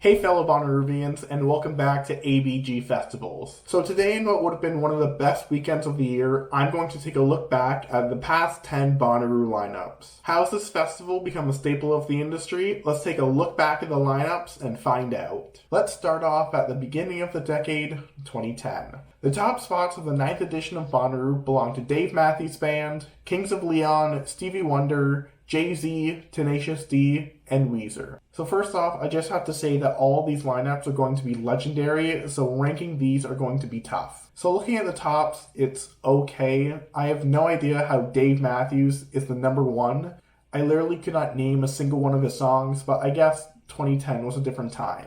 Hey fellow Bonnaroovians, and welcome back to ABGFestivals. So today, in what would have been one of the best weekends of the year, I'm going to take a look back at the past 10 Bonnaroo lineups. How has this festival become a staple of the industry? Let's take a look back at the lineups and find out. Let's start off at the beginning of the decade, 2010. The top spots of the 9th edition of Bonnaroo belong to Dave Matthews Band, Kings of Leon, Stevie Wonder, Jay-Z, Tenacious D, and Weezer. So first off, I just have to say that all these lineups are going to be legendary, so ranking these are going to be tough. So looking at the tops, it's okay. I have no idea how Dave Matthews is the number one. I literally could not name a single one of his songs, but I guess 2010 was a different time.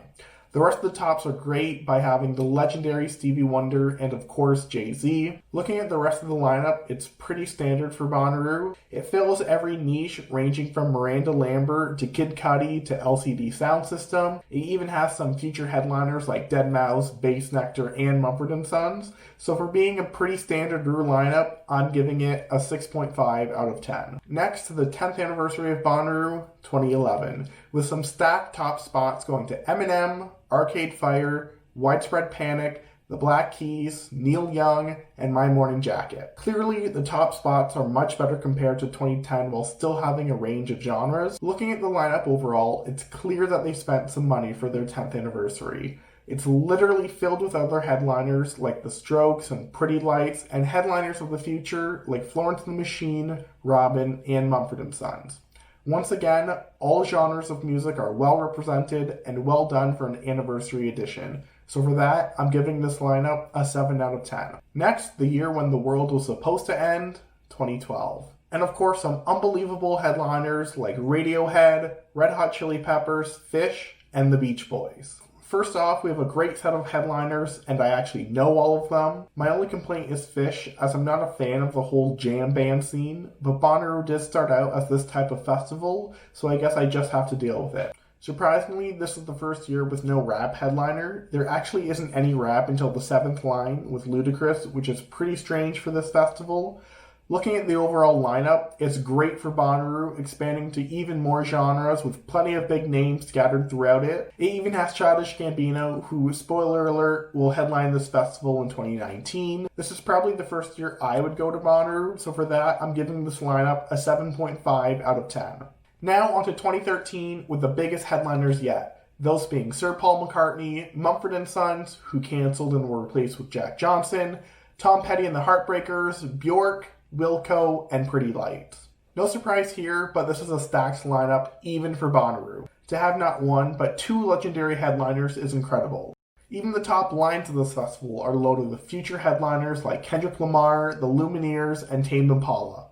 The rest of the tops are great by having the legendary Stevie Wonder and of course Jay-Z. Looking at the rest of the lineup, it's pretty standard for Bonnaroo. It fills every niche ranging from Miranda Lambert to Kid Cudi to LCD Sound System. It even has some future headliners like Deadmau5, Bass Nectar, and Mumford & Sons. So for being a pretty standard Roo lineup, I'm giving it a 6.5 out of 10. Next to the 10th anniversary of Bonnaroo, 2011, with some stacked top spots going to Eminem, Arcade Fire, Widespread Panic, The Black Keys, Neil Young, and My Morning Jacket. Clearly, the top spots are much better compared to 2010 while still having a range of genres. Looking at the lineup overall, it's clear that they spent some money for their 10th anniversary. It's literally filled with other headliners like The Strokes and Pretty Lights, and headliners of the future like Florence and the Machine, Robin, and Mumford & Sons. Once again, all genres of music are well represented and well done for an anniversary edition. So for that, I'm giving this lineup a 7 out of 10. Next, the year when the world was supposed to end, 2012. And of course, some unbelievable headliners like Radiohead, Red Hot Chili Peppers, Fish, and the Beach Boys. First off, we have a great set of headliners, and I actually know all of them. My only complaint is Fish, as I'm not a fan of the whole jam band scene, but Bonnaroo did start out as this type of festival, so I guess I just have to deal with it. Surprisingly, this is the first year with no rap headliner. There actually isn't any rap until the 7th line with Ludacris, which is pretty strange for this festival. Looking at the overall lineup, it's great for Bonnaroo, expanding to even more genres with plenty of big names scattered throughout it. It even has Childish Gambino, who, spoiler alert, will headline this festival in 2019. This is probably the first year I would go to Bonnaroo, so for that, I'm giving this lineup a 7.5 out of 10. Now on to 2013 with the biggest headliners yet, those being Sir Paul McCartney, Mumford & Sons, who cancelled and were replaced with Jack Johnson, Tom Petty and the Heartbreakers, Bjork, Wilco, and Pretty Lights. No surprise here, but this is a stacked lineup even for Bonnaroo. To have not one, but two legendary headliners is incredible. Even the top lines of this festival are loaded with future headliners like Kendrick Lamar, The Lumineers, and Tame Impala.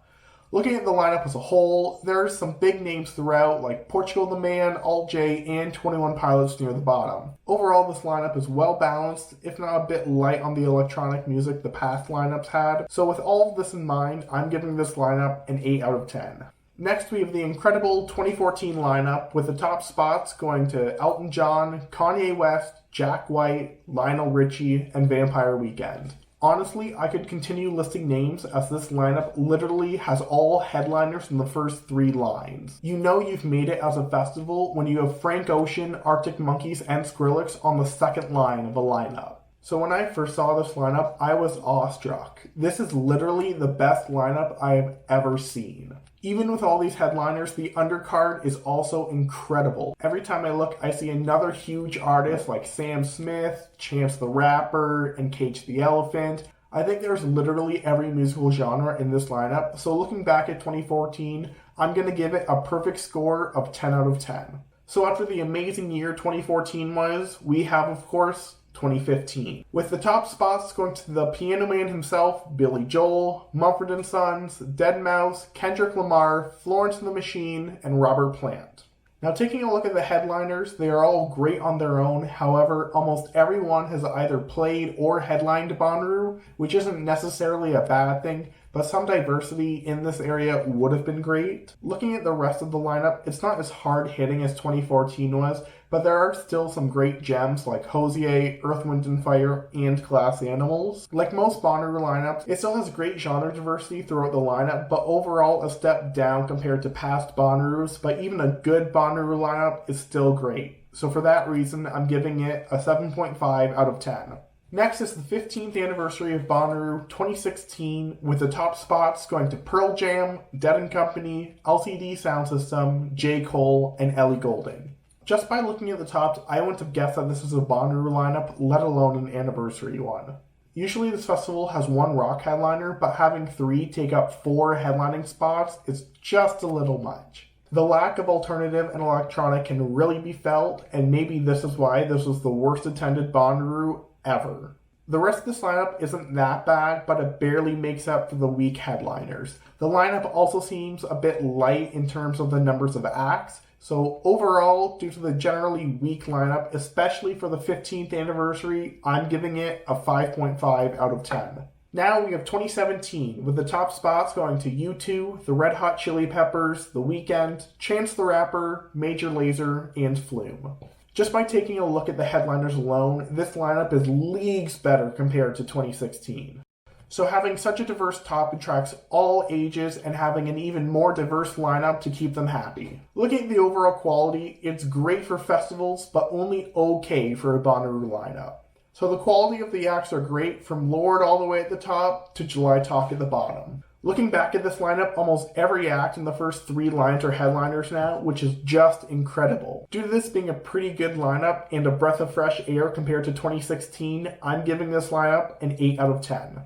Looking at the lineup as a whole, there are some big names throughout like Portugal the Man, Alt J, and 21 Pilots near the bottom. Overall, this lineup is well balanced, if not a bit light on the electronic music the past lineups had. So with all of this in mind, I'm giving this lineup an 8 out of 10. Next, we have the incredible 2014 lineup with the top spots going to Elton John, Kanye West, Jack White, Lionel Richie, and Vampire Weekend. Honestly, I could continue listing names as this lineup literally has all headliners in the first 3 lines. You know you've made it as a festival when you have Frank Ocean, Arctic Monkeys, and Skrillex on the second line of a lineup. So when I first saw this lineup, I was awestruck. This is literally the best lineup I have ever seen. Even with all these headliners, the undercard is also incredible. Every time I look, I see another huge artist like Sam Smith, Chance the Rapper, and Cage the Elephant. I think there's literally every musical genre in this lineup, so looking back at 2014, I'm going to give it a perfect score of 10 out of 10. So after the amazing year 2014 was, we have, of course, 2015. With the top spots going to the Piano Man himself, Billy Joel, Mumford & Sons, Deadmau5, Kendrick Lamar, Florence and the Machine, and Robert Plant. Now taking a look at the headliners, they are all great on their own, however, almost everyone has either played or headlined Bonnaroo, which isn't necessarily a bad thing, but some diversity in this area would have been great. Looking at the rest of the lineup, it's not as hard-hitting as 2014 was, but there are still some great gems like Hozier, Earth, Wind & Fire, and Glass Animals. Like most Bonnaroo lineups, it still has great genre diversity throughout the lineup, but overall a step down compared to past Bonnaroos, but even a good Bonnaroo lineup is still great. So for that reason, I'm giving it a 7.5 out of 10. Next is the 15th anniversary of Bonnaroo 2016, with the top spots going to Pearl Jam, Dead & Company, LCD Sound System, J. Cole, and Ellie Goulding. Just by looking at the tops, I wouldn't have guessed that this is a Bonnaroo lineup, let alone an anniversary one. Usually this festival has one rock headliner, but having 3 take up 4 headlining spots is just a little much. The lack of alternative and electronic can really be felt, and maybe this is why this was the worst attended Bonnaroo ever. The rest of this lineup isn't that bad, but it barely makes up for the weak headliners. The lineup also seems a bit light in terms of the numbers of acts, so overall, due to the generally weak lineup, especially for the 15th anniversary, I'm giving it a 5.5 out of 10. Now we have 2017, with the top spots going to U2, the Red Hot Chili Peppers, The Weeknd, Chance the Rapper, Major Lazer, and Flume. Just by taking a look at the headliners alone, this lineup is leagues better compared to 2016. So having such a diverse top attracts all ages and having an even more diverse lineup to keep them happy. Looking at the overall quality, it's great for festivals, but only okay for a Bonnaroo lineup. So the quality of the acts are great, from Lorde all the way at the top to July Talk at the bottom. Looking back at this lineup, almost every act in the first 3 lines are headliners now, which is just incredible. Due to this being a pretty good lineup and a breath of fresh air compared to 2016, I'm giving this lineup an 8 out of 10.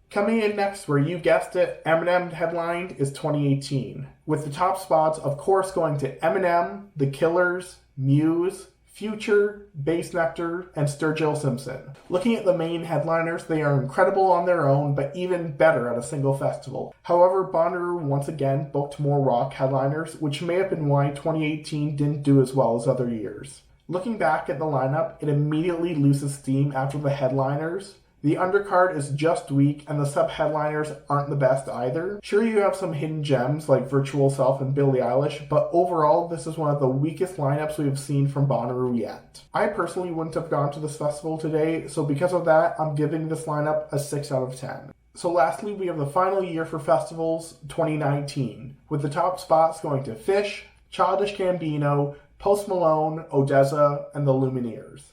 Coming in next, where you guessed it, Eminem headlined, is 2018, with the top spots of course going to Eminem, The Killers, Muse, Future, Bass Nectar, and Sturgill Simpson. Looking at the main headliners, they are incredible on their own, but even better at a single festival. However, Bonnaroo once again booked more rock headliners, which may have been why 2018 didn't do as well as other years. Looking back at the lineup, it immediately loses steam after the headliners. The undercard is just weak, and the sub-headliners aren't the best either. Sure, you have some hidden gems like Virtual Self and Billie Eilish, but overall, this is one of the weakest lineups we have seen from Bonnaroo yet. I personally wouldn't have gone to this festival today, so because of that, I'm giving this lineup a 6 out of 10. So lastly, we have the final year for festivals, 2019, with the top spots going to Fish, Childish Gambino, Post Malone, ODESZA, and the Lumineers.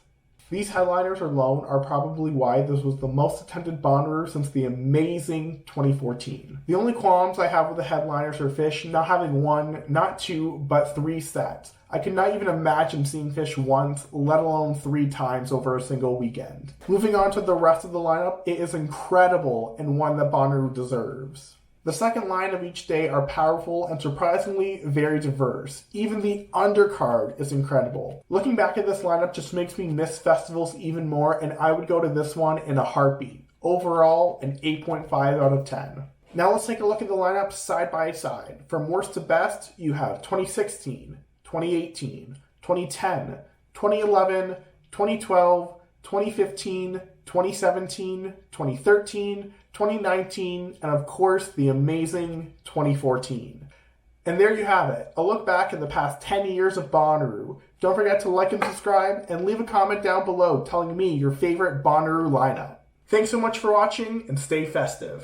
These headliners alone are probably why this was the most attended Bonnaroo since the amazing 2014. The only qualms I have with the headliners are Fish not having 1, not 2, but 3 sets. I could not even imagine seeing Fish once, let alone 3 times over a single weekend. Moving on to the rest of the lineup, it is incredible and one that Bonnaroo deserves. The second line of each day are powerful and surprisingly very diverse. Even the undercard is incredible. Looking back at this lineup just makes me miss festivals even more, and I would go to this one in a heartbeat. Overall, an 8.5 out of 10. Now let's take a look at the lineup side by side. From worst to best, you have 2016, 2018, 2010, 2011, 2012, 2015, 2017, 2013, 2019, and of course the amazing 2014. And there you have it, a look back at the past 10 years of Bonnaroo. Don't forget to like and subscribe, and leave a comment down below telling me your favorite Bonnaroo lineup. Thanks so much for watching, and stay festive.